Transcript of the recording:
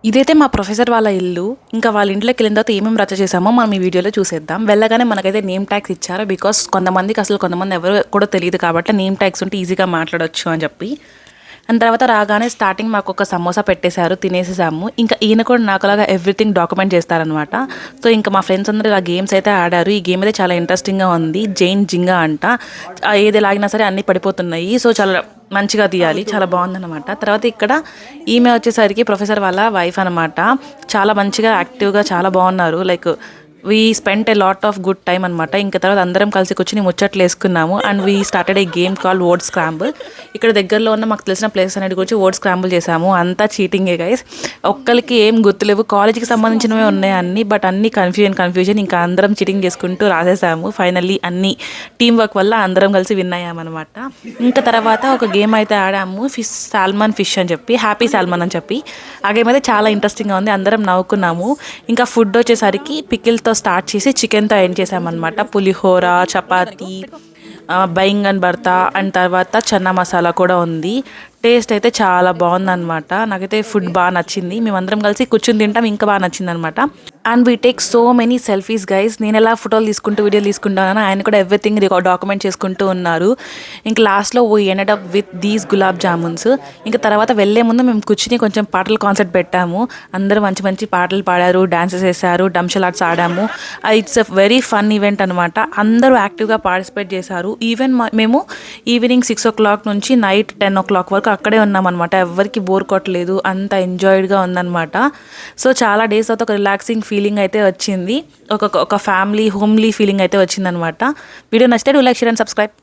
ఇదైతే మా ప్రొఫెసర్ వాళ్ళ ఇల్లు. ఇంకా వాళ్ళ ఇంట్లోకెళ్ళిన తర్వాత ఏమేమి రచ్చ చేశామో మనం ఈ వీడియోలో చూసేద్దాం. వెళ్ళగానే మనకైతే నేమ్ ట్యాగ్స్ ఇచ్చారు. బికాస్ కొంతమందికి అసలు కొంతమంది ఎవరో కూడా తెలియదు కాబట్టి నేమ్ ట్యాగ్స్ ఉంటే ఈజీగా మాట్లాడొచ్చు అని చెప్పి. అండ్ తర్వాత రాగానే స్టార్టింగ్ మాకు ఒక సమోసా పెట్టేశారు, తినేసేసాము. ఇంకా ఈయన కూడా నాకులాగా ఎవ్రీథింగ్ డాక్యుమెంట్ చేస్తారనమాట. సో ఇంకా మా ఫ్రెండ్స్ అందరూ ఇలా గేమ్స్ అయితే ఆడారు. ఈ గేమ్ అయితే చాలా ఇంట్రెస్టింగ్గా ఉంది. జైన్ జింగా అంట. ఏది లాగినా సరే అన్నీ పడిపోతున్నాయి. సో చాలా మంచిగా తీయాలి, చాలా బాగుందన్నమాట. తర్వాత ఇక్కడ ఈమె వచ్చేసరికి ప్రొఫెసర్ వాళ్ళ వైఫ్ అనమాట. చాలా మంచిగా యాక్టివ్గా చాలా బాగున్నారు. Like we spent a lot of good time అనమాట. ఇంకా తర్వాత అందరం కలిసి కూర్చొని ముచ్చట్లు వేసుకున్నాము. And we started a game call word scramble. ఇక్కడ దగ్గరలో ఉన్న మాకు తెలిసిన ప్లేస్ అనేది గురించి వర్డ్ స్క్రాంబుల్ చేసాము. అంతా చీటింగే గైస్. ఒక్కరికి ఏం గుర్తులేవు, కాలేజీకి సంబంధించినవే ఉన్నాయి అన్నీ. బట్ అన్ని కన్ఫ్యూజన్ ఇంకా అందరం చీటింగ్ చేసుకుంటూ రాసేసాము. ఫైనల్లీ అన్ని టీం వర్క్ వల్ల అందరం కలిసి విన్ అయ్యామన్నమాట. ఇంకా తర్వాత ఒక గేమ్ అయితే ఆడాము, సాల్మన్ ఫిష్ అని చెప్పి, హ్యాపీ సాల్మన్ అని చెప్పి. ఆ గేమ్ అయితే చాలా ఇంట్రెస్టింగ్గా ఉంది, అందరం నవ్వుకున్నాము. ఇంకా ఫుడ్ వచ్చేసరికి పికిల్తో స్టార్ట్ చేసి చికెన్తో ఎండ్ చేసామన్నమాట. పులిహోర, చపాతీ, బైంగన్ భర్త అండ్ తర్వాత చన్నా మసాలా కూడా ఉంది. టేస్ట్ అయితే చాలా బాగుందన్నమాట. నాకైతే ఫుడ్ బాగా నచ్చింది. మేమందరం కలిసి కూర్చుని తింటాం, ఇంకా బాగా నచ్చింది అనమాట. And we take so many selfies guys. నేను ఎలా ఫోటోలు తీసుకుంటూ వీడియోలు తీసుకుంటానో ఆయన కూడా ఎవ్రీథింగ్ డాక్యుమెంట్ చేసుకుంటూ ఉన్నారు. ఇంకా లాస్ట్లో we ended up with these gulab jamuns. ఇంకా తర్వాత వెళ్ళే ముందు మేము కూర్చుని కొంచెం పాటల కాన్సర్ట్ పెట్టాము. అందరూ మంచి మంచి పాటలు పాడారు, డాన్సెస్ వేశారు, డంషల్ ఆర్ట్స్ ఆడాము. It's a very fun event అనమాట. అందరూ యాక్టివ్గా పార్టిసిపేట్ చేశారు. ఈవెన్ మేము ఈవినింగ్ 6 o'clock నుంచి నైట్ 10 o'clock వరకు అక్కడే ఉన్నామన్నమాట. ఎవరికి బోర్ కొట్టలేదు, అంత ఎంజాయిడ్గా ఉందన్నమాట. సో చాలా డేస్ తర్వాత ఒక రిలాక్సింగ్ ఫీలింగ్ అయితే వచ్చింది. ఒక ఫ్యామిలీ హోమ్లీ ఫీలింగ్ అయితే వచ్చిందనమాట. వీడియో నచ్చితే do like, share and subscribe.